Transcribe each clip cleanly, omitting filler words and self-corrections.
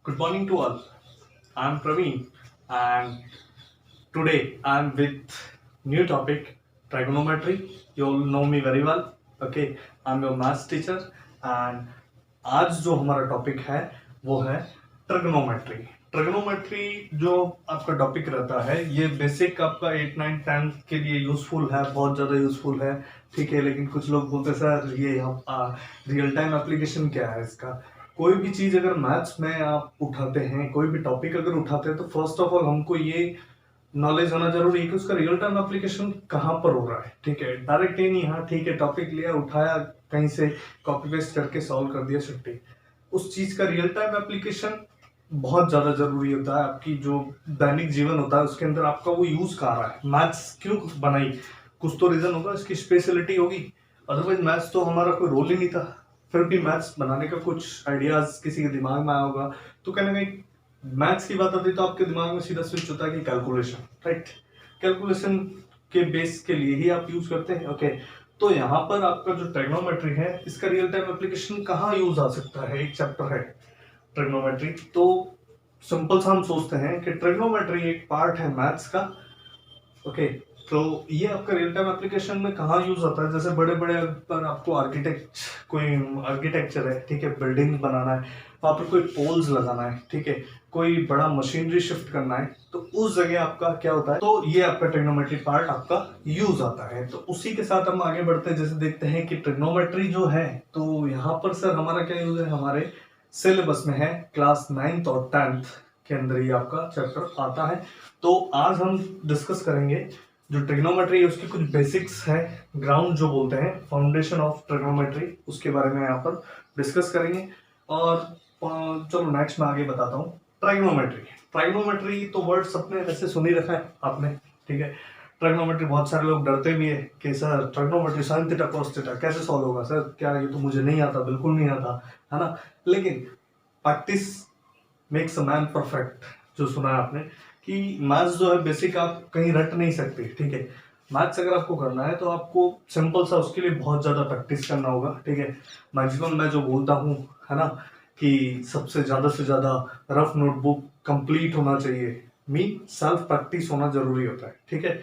Good morning to all. I'm Praveen, and today I'm with new topic trigonometry. You all know me very well. Okay, I'm your maths teacher, and आज जो हमारा topic है वो है trigonometry. Trigonometry जो आपका topic रहता है ये बेसिक आपका 8 9 10 के लिए यूजफुल है, बहुत ज़्यादा यूजफुल है। ठीक है, लेकिन कुछ लोग बोलते हैं सर ये रियल टाइम एप्लीकेशन क्या है इसका। कोई भी चीज़ अगर मैथ्स में आप उठाते हैं, कोई भी टॉपिक अगर उठाते हैं, तो फर्स्ट ऑफ ऑल हमको ये नॉलेज होना जरूरी है कि उसका रियल टाइम एप्लीकेशन कहाँ पर हो रहा है। ठीक है, डायरेक्ट ही नहीं, हाँ ठीक है टॉपिक लिया उठाया कहीं से कॉपी पेस्ट करके सॉल्व कर दिया छुट्टी। उस चीज का रियल टाइम एप्लीकेशन बहुत ज्यादा जरूरी होता है। आपकी जो दैनिक जीवन होता है उसके अंदर आपका वो यूज कर रहा है। मैथ्स क्यों बनाई, कुछ तो रीजन होगा, इसकी स्पेशलिटी होगी। अदरवाइज मैथ्स तो हमारा कोई रोल ही नहीं था। फिर भी मैथ्स बनाने का कुछ आइडियाज किसी के दिमाग में आया होगा, तो कहना कहीं मैथ्स की बात आती है तो आपके दिमाग में सीधा स्विच होता है कि कैलकुलेशन, राइट। कैलकुलेशन के बेस के लिए ही आप यूज करते हैं। ओके, तो यहाँ पर आपका जो ट्रिग्नोमेट्री है इसका रियल टाइम एप्लीकेशन कहाँ यूज आ सकता है। एक चैप्टर है ट्रिग्नोमेट्री। तो सिंपल सा हम सोचते हैं कि ट्रिग्नोमेट्री एक पार्ट है मैथ्स का। ओके, तो ये आपका रियल टाइम एप्लीकेशन में कहाँ यूज आता है। जैसे बड़े बड़े पर आपको कोई आर्किटेक्चर है, ठीक है, बिल्डिंग बनाना है, वहां पर कोई पोल्स लगाना है, ठीक है, कोई बड़ा मशीनरी शिफ्ट करना है, तो उस जगह आपका क्या होता है, तो ये आपका ट्रिग्नोमेट्री पार्ट आपका यूज आता है। तो उसी के साथ हम आगे बढ़ते हैं। जैसे देखते हैं कि ट्रिग्नोमेट्री जो है, तो यहाँ पर सर हमारा क्या यूज है, हमारे सिलेबस में है क्लास 9th और 10th के अंदर ही आपका चैप्टर आता है। तो आज हम डिस्कस करेंगे जो ट्रिग्नोमेट्री है उसकी कुछ बेसिक्स है, ग्राउंड जो बोलते हैं, फाउंडेशन ऑफ ट्रिग्नोमेट्री, उसके बारे में यहाँ पर डिस्कस करेंगे। और चलो नेक्स्ट मैं आगे बताता हूँ। ट्रिग्नोमेट्री ट्रिग्नोमेट्री तो वर्ड सबने वैसे सुन ही रखा है आपने, ठीक है। ट्रिग्नोमेट्री बहुत सारे लोग डरते भी है कि sir trigonometry sine theta cos theta कैसे सॉल्व होगा सर, क्या ये तो मुझे नहीं आता, बिल्कुल नहीं आता, है ना। लेकिन practice makes a man perfect, जो सुना है आपने कि मैथ्स जो है बेसिक आप कहीं रट नहीं सकते। ठीक है, मैथ्स अगर आपको करना है तो आपको सिंपल सा उसके लिए बहुत ज्यादा प्रैक्टिस करना होगा। ठीक है, मैक्सिमम मैं जो बोलता हूँ, है ना, कि सबसे ज्यादा से ज्यादा रफ नोटबुक कंप्लीट होना चाहिए। मीन सेल्फ प्रैक्टिस होना जरूरी होता है। ठीक है,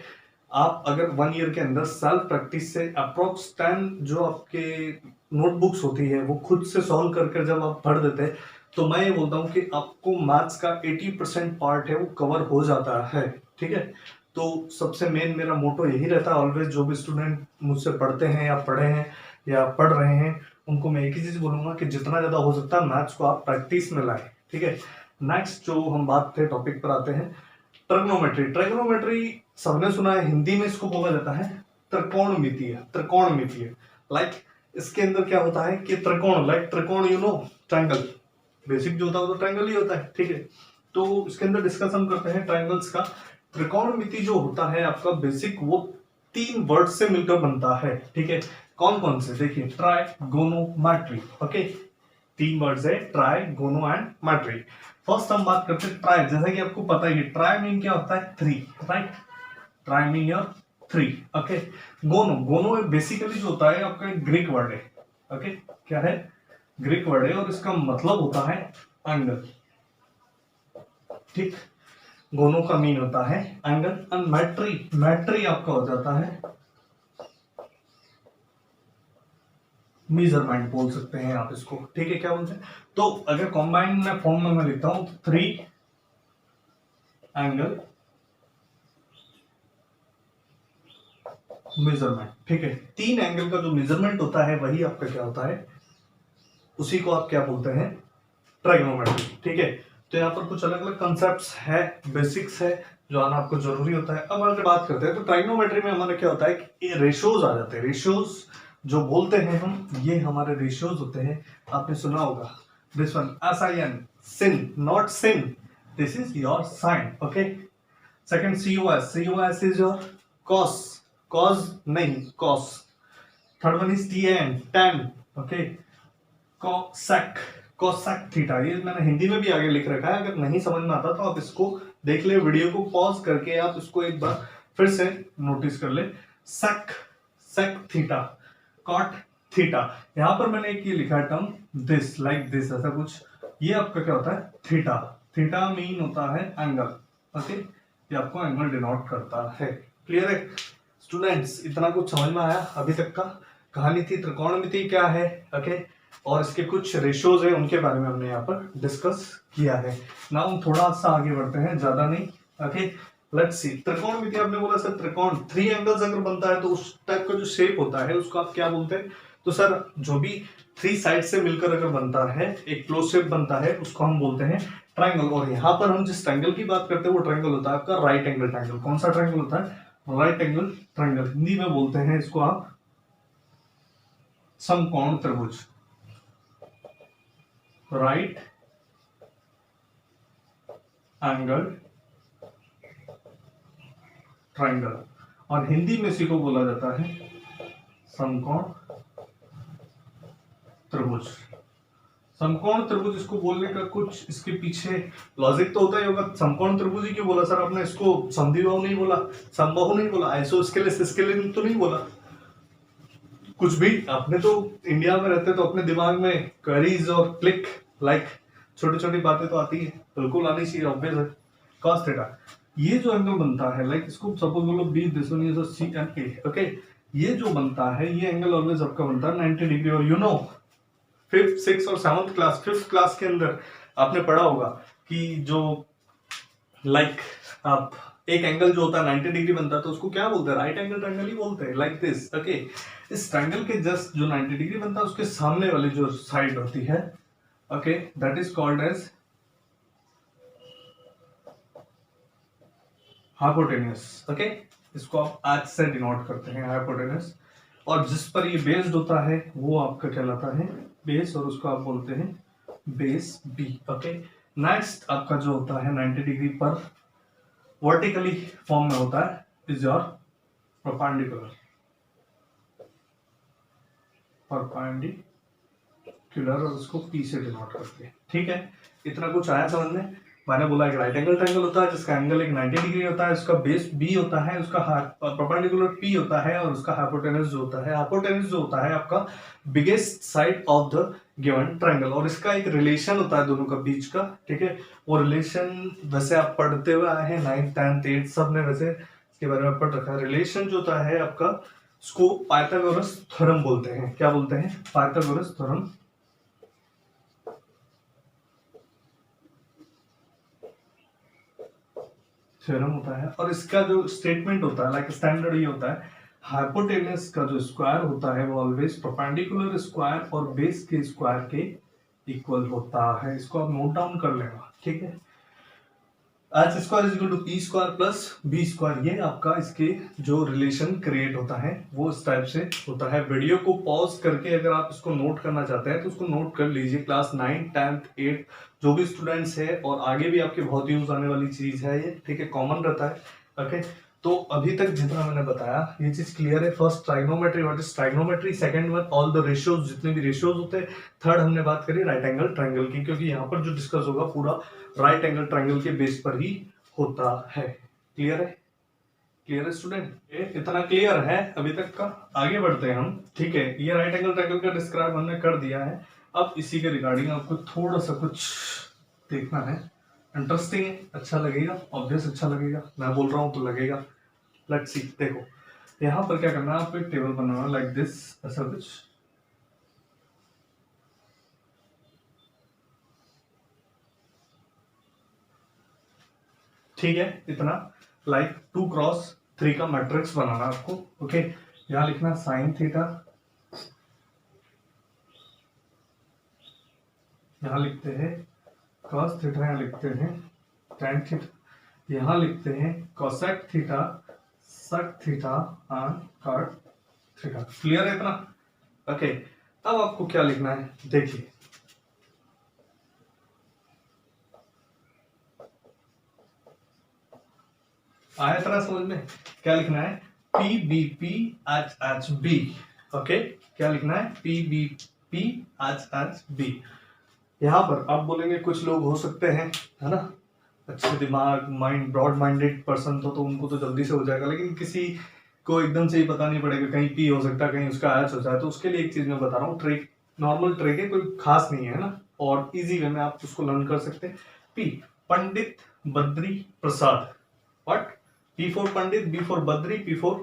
आप अगर 1 ईयर के अंदर सेल्फ प्रैक्टिस से अप्रोक्स 10 जो आपके नोटबुक्स होती है वो खुद से सॉल्व करके जब आप पढ़ देते हैं, तो मैं ये बोलता हूँ कि आपको मैथ्स का 80% पार्ट है वो कवर हो जाता है। ठीक है, तो सबसे मेन मेरा मोटो यही रहता है ऑलवेज। जो भी स्टूडेंट मुझसे पढ़ते हैं या पढ़े हैं या पढ़ रहे हैं, उनको मैं एक ही चीज बोलूंगा कि जितना ज्यादा हो सकता है मैथ्स को आप प्रैक्टिस में लाए। ठीक है, नेक्स्ट जो हम बात थे टॉपिक पर आते हैं, ट्रिग्नोमेट्री। ट्रिग्नोमेट्री सबने सुना है, हिंदी में इसको बोला जाता है त्रिकोणमितीय। त्रिकोणमितीय लाइक इसके अंदर क्या होता है कि त्रिकोण, लाइक त्रिकोण, यू नो, ट्रायंगल। बेसिक जो होता है वो तो ट्रायंगल ही होता है। ठीक है, तो इसके अंदर डिस्कस हम करते हैं ट्रायंगल्स का। त्रिकोणमिति जो होता है आपका बेसिक, वो 3 वर्ड से मिलकर बनता है। ठीक है, कौन कौन से, देखिए, ट्राई, गोनो, मैट्री। ओके, 3 वर्ड्स है, ट्राई, गोनो एंड मैट्री। फर्स्ट हम बात करते हैं ट्राई। जैसा कि आपको पता ही, ट्राई मीन क्या होता है, 3, right. Try mean your 3। Okay, गोनो, गोनो बेसिकली जो होता है आपका एक ग्रीक वर्ड है। ओके, क्या है, ग्रीक वर्ड है, और इसका मतलब होता है एंगल। ठीक, गोनो का मीन होता है एंगल। एंड मैट्री, मैट्री आपका हो जाता है मेजरमेंट, बोल सकते हैं आप इसको। ठीक है, क्या बोलते हैं, तो अगर कॉम्बाइंड में फॉर्म में मैं लिखता हूं 3 एंगल मेजरमेंट। ठीक है, 3 एंगल का जो मेजरमेंट होता है वही आपका क्या होता है, उसी को आप क्या बोलते हैं, ट्राइगोनोमेट्री। ठीक है, तो यहाँ पर कुछ अलग अलग कंसेप्ट्स है, बेसिक्स है, जो आना आपको जरूरी होता है। अब अगर बात करते हैं तो ट्राइगोनोमेट्री में हमारा क्या होता है कि ये रेशियोज आ जाते हैं। रेशियोज जो बोलते हैं हम, ये हमारे रेशियोज होते हैं। आपने सुना होगा this one, SIN, sin, not sin, this is your sine. Okay, second COS, COS is your cos, cos नहीं cos. Third one is TAN, tan. Okay, cosec, cosec theta, ये मैंने हिंदी में भी आगे लिख रखा है। अगर नहीं समझ में आता तो आप इसको देख ले, वीडियो को पॉज करके आप इसको एक बार फिर से नोटिस कर ले। सेक, सेक थीटा, कॉट थीटा। यहां पर मैंने एक ये लिखा है टर्म, दिस, लाइक दिस, ऐसा कुछ ये आपका क्या होता है, थीटा। थीटा मीन होता है एंगल, ओके, ये आपको एंगल डिनोट करता है। क्लियर है स्टूडेंट्स, इतना कुछ समझ में आया अभी तक का? कहानी थी त्रिकोणमिति क्या है, ओके, और इसके कुछ रेशियोज है उनके बारे में हमने यहाँ पर डिस्कस किया है। ना हम थोड़ा सा आगे बढ़ते हैं, ज्यादा नहीं, ओके। लेट्स सी, त्रिकोणमिति आपने बोला सर त्रिकोण, थ्री एंगल्स अगर बनता है तो उस टाइप का जो शेप होता है उसको आप क्या बोलते हैं? तो सर जो भी थ्री साइड से मिलकर अगर बनता है एक क्लोज शेप बनता है उसको हम बोलते हैं ट्राइंगल। और यहाँ पर हम जिस ट्राइंगल की बात करते हैं वो ट्राइंगल होता है आपका राइट एंगल ट्राइंगल। कौन सा ट्राइंगल होता है? Right angle triangle. हिंदी में बोलते हैं इसको आप समकोण त्रिभुज, राइट एंगल ट्राइंगल। और हिंदी में इसी को बोला जाता है समकोण त्रिभुज। समकोण त्रिभुज इसको बोलने का कुछ इसके पीछे लॉजिक तो होता ही होगा। समकोण त्रिभुज ही क्यों बोला सर आपने? इसको समद्विबाहु नहीं बोला, समबाहु नहीं बोला, आइसोस्केलेस स्केलिन तो नहीं बोला, कुछ भी। आपने तो इंडिया में रहते तो अपने दिमाग में क्वेरीज और क्लिक लाइक छोटी छोटी बातें तो आती है, बिल्कुल आनी चाहिए, ऑब्वियस है। cos थीटा, ये जो एंगल बनता है लाइक इसको सपोज बोलो B, this one is C and A, okay. ये जो बनता है ये एंगल ऑलवेज आपका बनता है 90 डिग्री। और यू नो फिफ्थ, सिक्स और सेवंथ क्लास, फिफ्थ क्लास के अंदर आपने पढ़ा होगा कि जो लाइक आप एक एंगल जो होता है 90 डिग्री बनता है तो उसको क्या बोलते हैं? राइट एंगल ट्रायंगल ही बोलते हैं, लाइक दिस, ओके। इस ट्रायंगल के जस्ट जो 90 डिग्री बनता है उसके सामने वाली जो साइड होती है, okay, that is called as hypotenuse, okay. इसको आप आज से डिनोट करते हैं हाइपोटेन्यूस। और जिस पर ये बेस्ड होता है वो आपका कहलाता है बेस, और उसको आप बोलते हैं बेस बी, ओके। नेक्स्ट आपका जो होता है 90 डिग्री पर वर्टिकली फॉर्म में होता है इज योर परपेंडिकुलर, परपेंडिकुलर, और उसको पी से डिनोट करते हैं, ठीक है। इतना कुछ आया समझ में? मैंने बोला एक राइट एंगल ट्रायंगल होता है जिसका एंगल एक 90 डिग्री होता है, उसका बेस बी होता है, उसका परपेंडिकुलर पी होता है, और उसका हाइपोटेन्यूस जो होता है, हाइपोटेन्यूस जो होता है आपका biggest side of the given triangle. और इसका एक रिलेशन होता है दोनों का बीच का, ठीक है। वो रिलेशन वैसे आप पढ़ते हुए आए हैं 9th 10th 8th सब ने वैसे इसके बारे में पढ़ रखा है। रिलेशन जो होता है आपका उसको पाइथागोरस थ्योरम बोलते हैं। क्या बोलते हैं? Pythagoras theorem. थ्योरम होता है, और इसका जो स्टेटमेंट होता है लाइक स्टैंडर्ड ये होता है, हाइपोटेन्यूस का जो स्क्वायर होता है वो ऑलवेज परपेंडिकुलर स्क्वायर और बेस के स्क्वायर के इक्वल होता है। इसको आप नोट डाउन कर लेना, ठीक है। H square is equal to P square plus B square, ये आपका इसके जो रिलेशन क्रिएट होता है वो इस टाइप से होता है। वीडियो को पॉज करके अगर आप इसको नोट करना चाहते हैं तो उसको नोट कर लीजिए। क्लास 9, 10th, 8 जो भी स्टूडेंट्स है, और आगे भी आपके बहुत यूज आने वाली चीज है ये, ठीक है, कॉमन रहता है, ओके। तो अभी तक जितना मैंने बताया ये चीज क्लियर है। First trigonometry, what is trigonometry, second one all the ratios, जितने भी रेशियोज होते हैं। थर्ड हमने बात करी राइट एंगल ट्रायंगल की, क्योंकि यहाँ पर जो डिस्कस होगा पूरा राइट एंगल ट्रायंगल के बेस पर ही होता है। क्लियर है? क्लियर है स्टूडेंट? इतना क्लियर है अभी तक का? आगे बढ़ते हैं हम, ठीक है। ये राइट एंगल ट्रायंगल का डिस्क्राइब हमने कर दिया है। अब इसी के रिगार्डिंग आपको थोड़ा सा कुछ देखना है, इंटरेस्टिंग है, अच्छा लगेगा, ऑब्वियस अच्छा लगेगा, मैं बोल रहा हूं तो लगेगा। लेट्स सी, देखो यहां पर क्या करना है, आपको एक टेबल बनाना है लाइक दिस, ऐसा कुछ, ठीक है। इतना लाइक 2x3 का मैट्रिक्स बनाना आपको, ओके। यहां लिखना साइन थीटा, यहां लिखते हैं cos थीटा, यहां लिखते हैं tan थीटा, यहां लिखते हैं cosec theta, sec theta and cot theta. Clear है इतना? ओके। अब आपको क्या लिखना है देखिए, आया इतना समझ में? क्या लिखना है? P B P H H B, okay. क्या लिखना है? P B P H H B. यहाँ पर आप बोलेंगे कुछ लोग हो सकते हैं, है ना, अच्छे दिमाग, माइंड, ब्रॉड माइंडेड पर्सन तो उनको तो जल्दी से हो जाएगा, लेकिन किसी को एकदम से ही पता नहीं पड़ेगा, कहीं पी हो सकता है, कहीं उसका एच हो जाए। तो उसके लिए एक चीज मैं बता रहा हूँ, ट्रिक, नॉर्मल ट्रिक है, कोई खास नहीं है ना, और इजी वे में आप उसको लर्न कर सकते हैं। P, Pandit Badri Prasad. What? P for Pandit, B for Badri, P for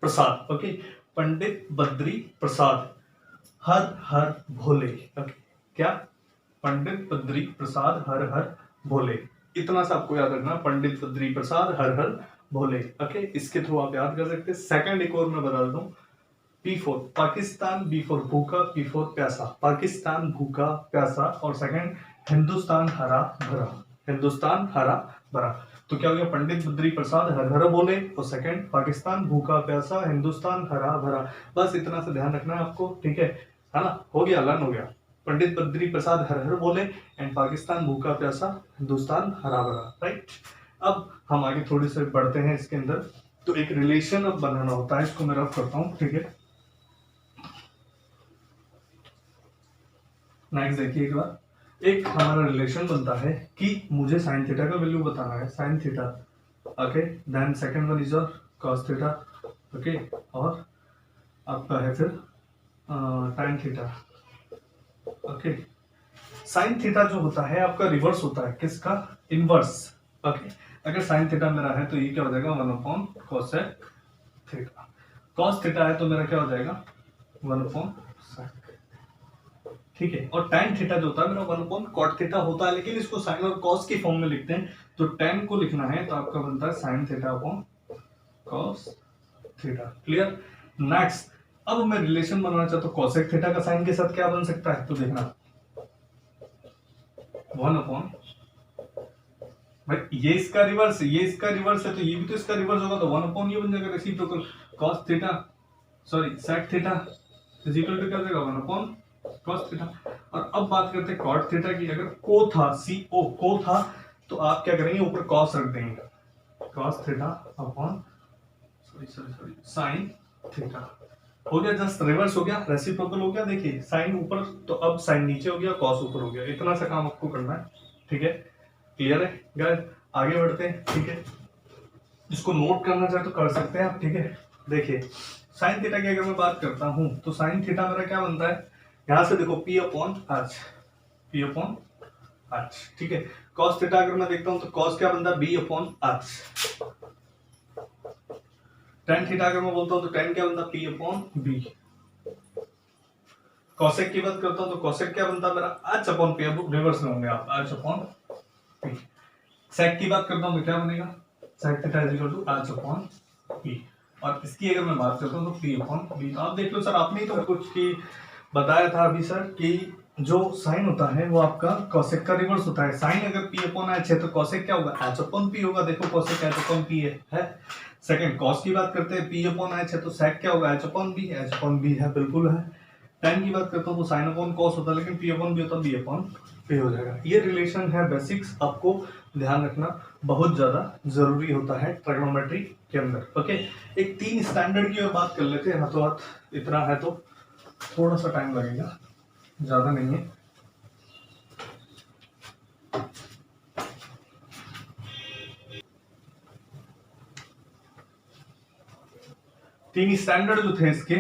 Prasad. Okay, Pandit Badri Prasad Har Har Bhole. Okay, क्या? पंडित बद्री प्रसाद हर हर भोले। इतना सा आपको याद रखना, पंडित बद्री प्रसाद हर हर भोले। ओके, इसके थ्रू आप याद कर सकते हैं। सेकंड एक और मैं बता देता हूँ, P for Pakistan, B for भूखा, पी फॉर प्यासा। पाकिस्तान भूखा प्यासा, और सेकंड हिंदुस्तान हरा भरा। हिंदुस्तान हरा भरा। तो क्या हो गया? पंडित बद्री प्रसाद हर हर बोले, और सेकंड पाकिस्तान भूखा प्यासा, हिंदुस्तान हरा भरा। बस इतना सा ध्यान रखना है आपको, ठीक है ना? हो गया, लर्न हो गया। पंडित बद्री प्रसाद हर हर बोले एंड पाकिस्तान भूखा प्यासा, हिंदुस्तान हरा भरा। राइट, अब हम आगे थोड़ी से बढ़ते हैं इसके अंदर। तो एक रिलेशन अब बनाना होता है, इसको मैं रफ करता हूँ, ठीक है? नेक्स्ट देखिए एक बार, एक हमारा रिलेशन बनता है कि मुझे साइन थीटा का वैल्यू बताना है, sine theta. Okay, then second one is your cos theta. Okay, और आपका है फिर tan theta. Okay, sine theta जो होता है आपका रिवर्स होता है, किसका? इनवर्स। ओके, अगर साइन थीटा मेरा है तो ये क्या हो जाएगा? 1 कोसेक थीटा। कॉस थीटा है तो मेरा क्या हो जाएगा? 1/sec। ठीक है, और tan थीटा जो होता है मेरा 1/cot थीटा होता है, लेकिन इसको साइन और कॉस की फॉर्म में लिखते हैं। तो tan को लिखना है तो आपका बनता है sine theta upon cos theta. Clear? Next, अब मैं रिलेशन बनाना चाहता हूँ कोसेक थीटा का साइन के साथ क्या बन सकता है, तो देखना 1 भाई ये इसका रिवर्स है, ये इसका रिवर्स है, तो ये भी तो इसका रिवर्स होगा, तो 1 ये बन जाएगा reciprocal cos theta, sorry sec theta is equal to क्या हो जाएगा? 1 cos थीटा। और अब बात करते हैं cot थीटा की। अगर को था, CO को था, तो आप क्या करेंगे? ऊपर cos रख देंगे, cos theta upon sorry sin theta. हो गया, जस्ट रिवर्स हो गया, रेसिप्रोकल हो गया। देखिए साइन ऊपर तो अब साइन नीचे हो गया, कॉस ऊपर हो गया। इतना सा काम आपको करना है, ठीक है? क्लियर है गाइस? आगे बढ़ते हैं, ठीक है? इसको नोट करना चाहे तो कर सकते हैं आप, ठीक है? देखिए साइन थीटा की अगर मैं बात करता हूं तो साइन थीटा मेरा क्या बनता है? यहां से देखो P अपॉन H, ठीक है? कॉस थीटा अगर मैं देखता हूं तो कॉस क्या बनता है? B upon H। tan theta अगर मैं बोलता हूं तो tan क्या बनता है? P upon B। कॉसेक की बात करता हूं तो कॉसेक क्या बनता है मेरा? H upon P। अब रिवर्स में होंगे आप, H अपॉन P। सेक की बात करता हूं तो क्या बनेगा? Sec theta is equal to H upon P। और इसकी अगर मैं बात करता हूं तो P अपॉन B। आप देख लो सर, आपने तो कुछ की बताया था अभी सर कि जो साइन होता है वो आपका कॉसेक का रिवर्स होता है। साइन अगर P अपॉन H है तो कॉसेक क्या होगा? H अपॉन P होगा। देखो कॉसेक H अपॉन P है? सेकंड कॉस की बात करते हैं, P अपॉन H है तो सेक क्या होगा? H upon B। H upon B है, बिल्कुल है। tan की बात करता हूं तो साइन अपॉन कॉस होता है, लेकिन P अपॉन B होता है, B अपॉन P हो जाएगा। ये रिलेशन है बेसिक्स, आपको ध्यान रखना बहुत ज्यादा जरूरी होता है ट्रिग्नोमेट्री के अंदर। ओके, एक 3 स्टैंडर्ड की बात कर लेते हैं, हाथों हाथ इतना है तो थोड़ा सा टाइम लगेगा, ज्यादा नहीं है। तीन स्टैंडर्ड जो थे इसके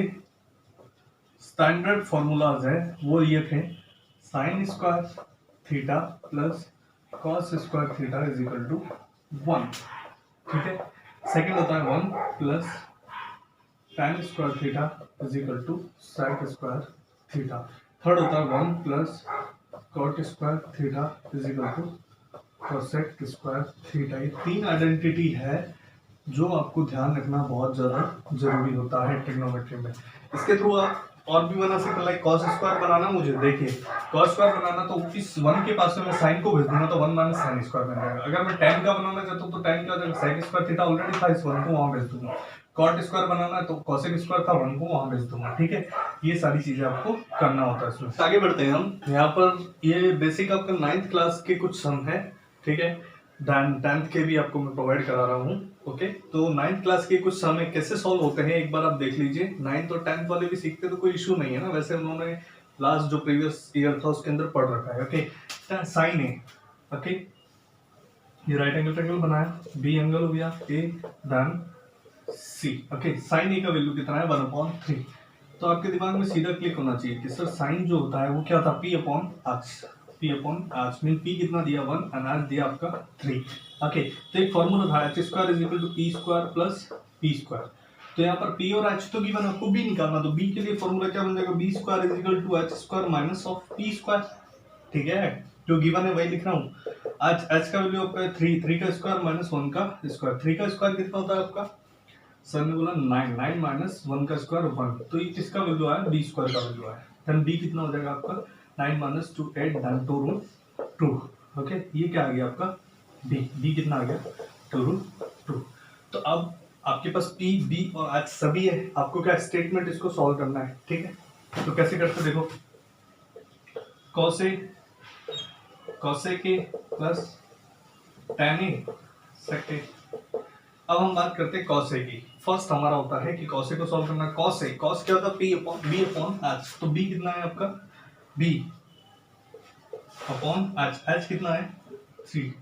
स्टैंडर्ड फॉर्मूलाज है वो ये थे, sine square theta plus cos square theta is equal to 1, ठीक है? सेकंड होता है 1 plus tan square theta is equal to sec square theta. Third होता है 1 plus cot square theta is equal to cosec square theta. ये 3 identity है जो आपको ध्यान रखना बहुत ज्यादा जरूरी होता है ट्रिग्नोमेट्री में। इसके थ्रू आप और भी बना सकते, लाइक कॉस स्क्वायर बनाना। मुझे देखिए कॉस स्क्वायर बनाना तो इस 1 के पास में मैं साइन को भेज दूंगा तो 1 माइनस साइन स्क्वायर बन जाएगा। अगर मैं tan का बनाना चाहता हूं तो tan क्या हो जाएगा? sec स्क्वायर थीटा ऑलरेडी था, इस 1 को वहां भेज दूंगा। cot स्क्वायर बनाना है तो cosec स्क्वायर था, 1 को वहां भेज दूंगा, ठीक है? ये सारी चीजें आपको करना होता है इसमें। आगे बढ़ते हैं हम। यहाँ पर ये बेसिक आपका 9th क्लास के कुछ सम है, ठीक है? 10th के भी आपको मैं प्रोवाइड करा रहा हूँ। ओके, तो 9th क्लास के कुछ सम कैसे सॉल्व होते हैं एक बार आप देख लीजिए। 9th और 10th वाले भी सीखते तो कोई इशू नहीं है ना, वैसे उन्होंने लास्ट जो प्रीवियस ईयर था उसके अंदर पढ़ रखा है। ओके, साइन ए, ओके, ये राइट एंगल ट्रायंगल बनाया, बी एंगल हो गया A then C. Okay, sign ए का वैल्यू कितना है? 1/3। तो आपके दिमाग में सीधा क्लिक होना चाहिए कि सर साइन जो होता है वो क्या था? P upon H। P upon H mean P कितना दिया 1 एंड एच दिया आपका 3। ओके, तो एक फॉर्मूला था H square is equal to P square plus P square. तो यहाँ पर पी और एच तो गिवन, आपको बी निकालना, तो बी के लिए फॉर्मूला क्या बन जाएगा, B square is equal to H square minus of P square. ठीक है, जो गिवन है वही लिख रहा हूँ। आज एच का वैल्यू आपका 3 का स्क्वायर माइनस 1 का स्क्वायर। 3 का स्क्वायर कितना होता है आपका, सर ने बोला 9 माइनस 1 का स्क्वायर 1, तो ये किसका वैल्यू आया, बी स्क्वायर का वैल्यू आया। देन बी कितना हो जाएगा आपका 9 माइनस 2 8 देन 2 रूट 2। ओके, ये क्या आ गया आपका बी कितना आ गया 2 रूट 2। तो अब आपके पास पी बी और एच सभी है, आपको क्या स्टेटमेंट इसको सॉल्व करना है। ठीक है, तो कैसे करते देखो, cosec a plus tan a sec a। अब हम बात करते हैं cosec की। फर्स्ट हमारा होता है कि cosec को सॉल्व करना है। cos क्या होता है, p upon b upon h। तो b कितना है आपका, b अपॉन h कितना है 3।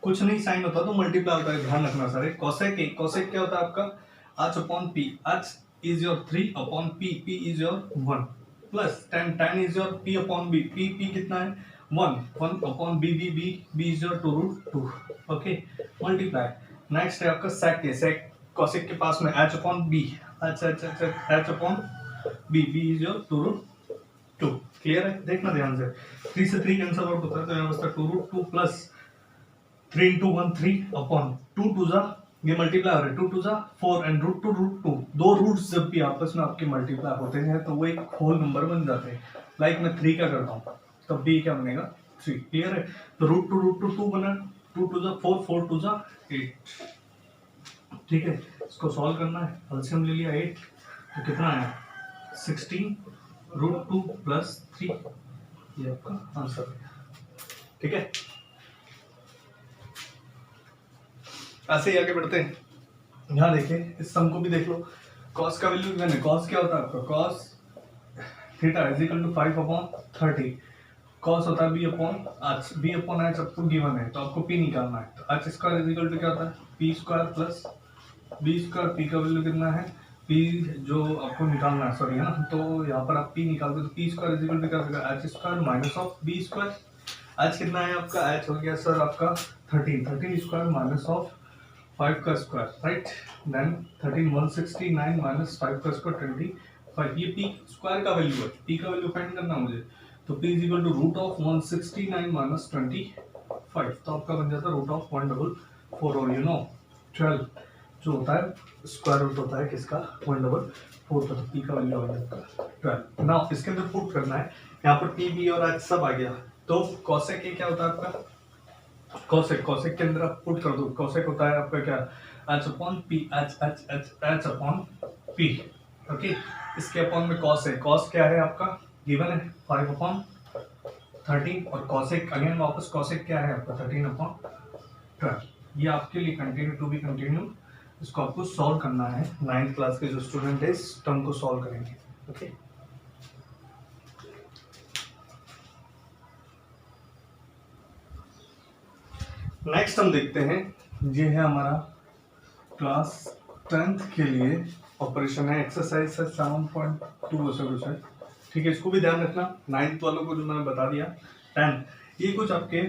कुछ नहीं साइन होता तो मल्टीप्लाई होता है, ध्यान रखना सारे। cosec क्या होता है आपका h upon p, h is your 3 upon p is your 1 plus tan is your p upon b, p कितना है 1 upon b is your 2 root 2। Okay, multiply. Next है आपका sec cosec के पास में h upon b, h upon b is your 2 root 2। Clear है, देखना ध्यान से। 3 से 3 कैंसिल आउट होता है, तो यहाँ बचता 2 रूट 2 प्लस 3 इंटू 1 3 अपॉन 2 टू जा, ये मल्टीप्लाई हो रहा है 2 टू जा 4 एंड रूट 2। दो रूट्स जब भी आपस में आपके मल्टीप्लाई होते हैं तो वो एक होल नंबर बन जाते हैं। लाइक मैं 3 का करता हूँ तो b क्या बनेगा 3। क्लियर है, तो रूट 2 बना, 2 टू जा 4 4 टू जा 8। ठीक है, इसको सॉल्व करना है, एलसीएम ले लिया 8, तो कितना आया 16 रूट 2 प्लस 3, ये आपका आंसर है। ठीक है, ऐसे ही आगे बढ़ते हैं। यहाँ देखिए, इस सम को भी देख लो। cos का वैल्यू गिवन है, cos क्या होता है आपका, cos theta is equal to 5 upon 30। cos होता है b अपॉन h आपको गिवन है, तो आपको p निकालना है। तो h square is equal to क्या होता है, p square plus b square. p का वैल्यू कितना है, p जो आपको निकालना है, सॉरी है ना, तो यहाँ पर आप p निकालते हो तो p square is equal to क्या होगा, h square minus of b square. h कितना है आपका, h हो गया सर आपका 13 स्क्वायर माइनस ऑफ 5 का स्क्वायर, राइट। देन 13 169 माइनस 5 का स्क्वायर 25। ये p स्क्वायर का वैल्यू है, p का वैल्यू फाइंड करना मुझे, तो p is equal to root of 169 minus 25, तो आपका बन जाता है रूट ऑफ 144। और यू नो 12 जो होता है स्क्वायर रूट होता है किसका, 144 का, तो p का वैल्यू आ जाता है 12। नाउ इसके अंदर पुट करना है, यहाँ पर p b और h सब आ गया। तो cosec a क्या होता है आपका, cosec के अंदर आप पुट कर दो। cosec होता है आपका क्या, h upon p, h upon p। Okay, इसके अपॉन में cos है, cos क्या है आपका गिवन है 5 अपॉन 13, और cosec अगेन वापस cosec क्या है आपका 13 अपॉन 12। ये आपके लिए कंटिन्यू टू बी कंटिन्यू, इसको आपको सॉल्व करना है। 9th क्लास के जो स्टूडेंट है इस टर्म को सॉल्व करेंगे। ओके, नेक्स्ट हम देखते हैं, ये है हमारा क्लास 10th के लिए ऑपरेशन है, एक्सरसाइज है 7.2 ऐसा कुछ है। ठीक है, इसको भी ध्यान रखना। 9th वालों को जो मैंने बता दिया 10, ये कुछ आपके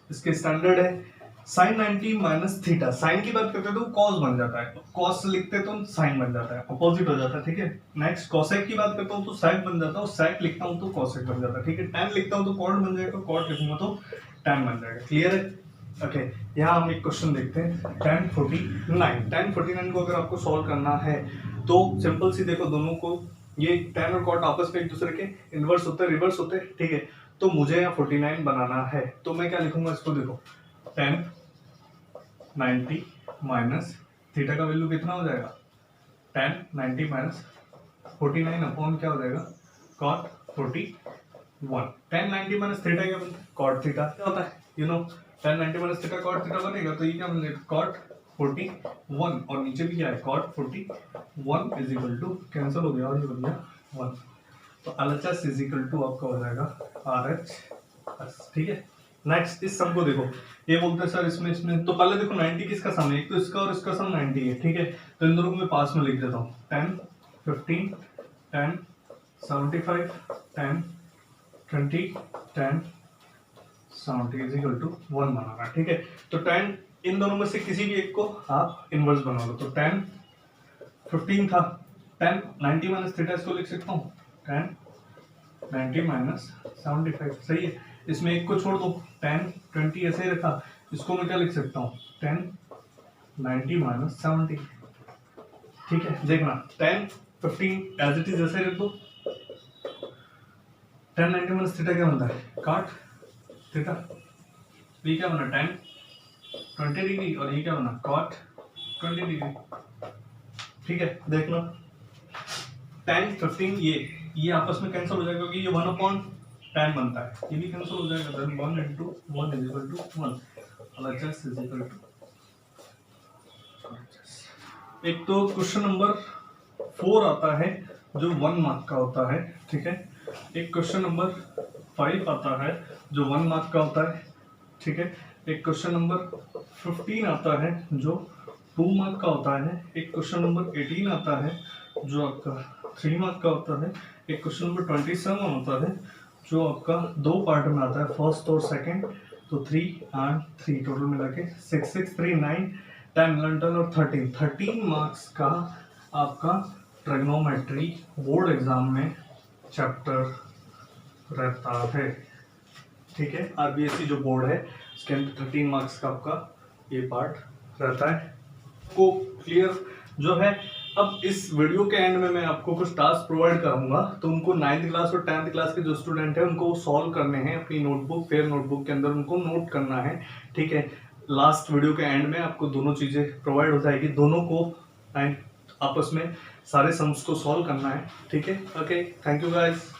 इसके स्टैंडर्ड है। साइन 90 माइनस थीटा, साइन की बात करते हैं तो कॉस बन जाता है, कॉस लिखते तो साइन बन जाता है, अपोजिट हो जाता है। ठीक है, नेक्स्ट कॉसेक की बात करता हूँ तो सैक बन जाता है, सैक लिखता हूँ तो कॉसेक बन जाता है। ठीक है, टैन लिखता हूँ तो कॉट बन जाएगा, कॉट लिखूंगा तो टैन बन जाएगा। क्लियर है, ओके। यहाँ हम एक क्वेश्चन देखते हैं, tan 49 को अगर आपको सॉल्व करना है तो सिंपल सी देखो, दोनों को ये tan और cot आपस में एक दूसरे के इनवर्स होते हैं, रिवर्स होते हैं। ठीक है, तो मुझे यहाँ 49 बनाना है, तो मैं क्या लिखूंगा इसको, देखो tan 90 माइनस थीटा का वैल्यू कितना हो जाएगा, tan 90 माइनस 49 अपॉन क्या हो जाएगा cot 41। tan 90 माइनस थीटा क्या बनता है, cot थीटा क्या होता है, you know tan 90 minus theta cot theta बनेगा, तो ये क्या बनेगा cot 41, और नीचे भी क्या है cot 41 is equal to cancel हो गया और ये बन गया 1, तो LHS इज इक्वल टू आपका हो जाएगा RHS। ठीक है, नेक्स्ट इस सम को देखो, ये बोलते हैं सर इसमें तो पहले देखो 90 किसका सम है, एक तो इसका और इसका सम 90 है। ठीक है, तो इन दोनों को मैं पास में लिख देता हूँ, 10 15 10 75 10 20 10 70 इज इक्वल टू 1 बनाना, ठीक है। तो tan इन दोनों में से किसी भी एक को आप इनवर्स बना लो। तो tan 15 था, tan 90 माइनस थीटा इसको लिख सकता हूँ tan 90 माइनस 75, सही है। इसमें एक को छोड़ दो, tan 20 ऐसे ही रखा, इसको मैं क्या लिख सकता हूँ tan 90 माइनस 70, ठीक है। देखना tan 15 एज इट इज ऐसे रख दो, tan 90 माइनस थीटा क्या बनता है काट थीटा, ये क्या बना tan 20 डिग्री और ये क्या बना cot 20 डिग्री, ठीक है। देख लो tan 15 ये आपस में कैंसिल हो जाएगा क्योंकि ये 1/tan बनता है, ये भी कैंसिल हो जाएगा। Then 1 into 1 is equal to 1, LHS is equal to LHS। एक तो क्वेश्चन नंबर 4 आता है जो 1 मार्क का होता है, ठीक है। एक क्वेश्चन नंबर 5 आता है जो 1 मार्क का होता है, ठीक है। एक क्वेश्चन नंबर 15 आता है जो 2 मार्क का होता है। एक क्वेश्चन नंबर 18 आता है जो आपका 3 मार्क का होता है। एक क्वेश्चन नंबर 27 होता है जो आपका 2 पार्ट में आता है, फर्स्ट और सेकंड, तो 3 and 3 टोटल मिला के 6, 6, 3, 9, 10, 11 और 13 मार्क्स का आपका ट्रिग्नोमेट्री बोर्ड एग्जाम में चैप्टर रहता है, ठीक है। आरबीएससी जो बोर्ड है उसके अंदर 13 मार्क्स का आपका ये पार्ट रहता है। को क्लियर जो है। अब इस वीडियो के एंड में मैं आपको कुछ टास्क प्रोवाइड करूंगा, तो उनको 9th क्लास और 10th क्लास के जो स्टूडेंट हैं उनको सॉल्व करने हैं अपनी नोटबुक, फेयर नोटबुक के अंदर उनको नोट करना है, ठीक है। लास्ट वीडियो के एंड में आपको दोनों चीज़ें प्रोवाइड हो जाएगी, दोनों को आपस में सारे सम्स को सॉल्व करना है, ठीक है। Okay, thank you guys.